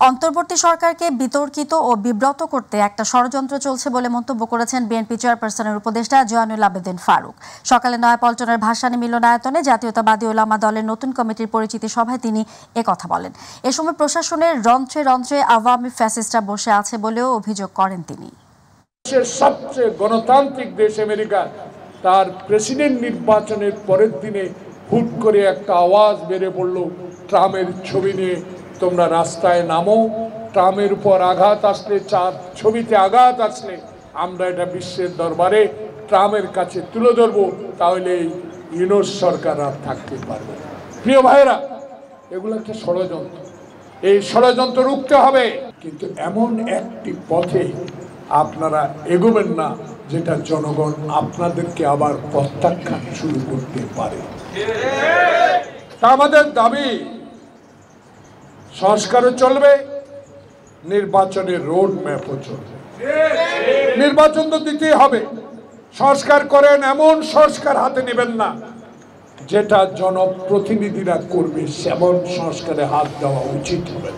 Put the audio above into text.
অন্তর্বর্তী সরকারকে বিতর্কিত ও বিব্রত করতে একটা ষড়যন্ত্র চলছে বলে মন্তব্য করেছেন বিএনপি চেয়ারপারসনের উপদেষ্টা জয়নুল আবেদিন ফারুক। সকালে নয়াপল্টনের ভাসানী মিলনায়তনে জাতীয়তাবাদী ওলামা দলের নতুন কমিটির পরিচিতি সভায় তিনি একথা বলেন। এ সময় প্রশাসনের রন্ধ্রে রন্ধ্রে আওয়ামী ফ্যাসিস্টরা বসে আছে বলেও অভিযোগ করেন তিনি। সবচেয়ে গণতান্ত্রিক দেশ আমেরিকা, তার প্রেসিডেন্ট নির্বাচনের পরের দিনে হুট করে একটা আওয়াজ বেড়ে পড়ল, ট্রাম্পের ছবি নিয়ে তোমরা রাস্তায় নামো, ট্রাম্পের উপর আঘাত আসলে, ছবিতে আঘাত আসলে আমরা এটা বিশ্বের দরবারে ট্রাম্পের কাছে তুলে ধরবো, তাহলে ইউনুস সরকার আর থাকতে পারবে না। প্রিয় ভাইরা, এগুলো একটা ষড়যন্ত্র, এই ষড়যন্ত্র রুখতে হবে, কিন্তু এমন একটি পথে আপনারা এগোবেন না যেটা জনগণ আপনাদেরকে আবার প্রত্যাখ্যান শুরু করতে পারে। তা আমাদের দাবি, সংস্কারও চলবে, নির্বাচনের রোড ম্যাপও চলবে। নির্বাচন তো দিতেই হবে, সংস্কার করেন, এমন সংস্কার হাতে নেবেন না যেটা জনপ্রতিনিধিরা করবে, সেমন সংস্কারে হাত দেওয়া উচিত হবে।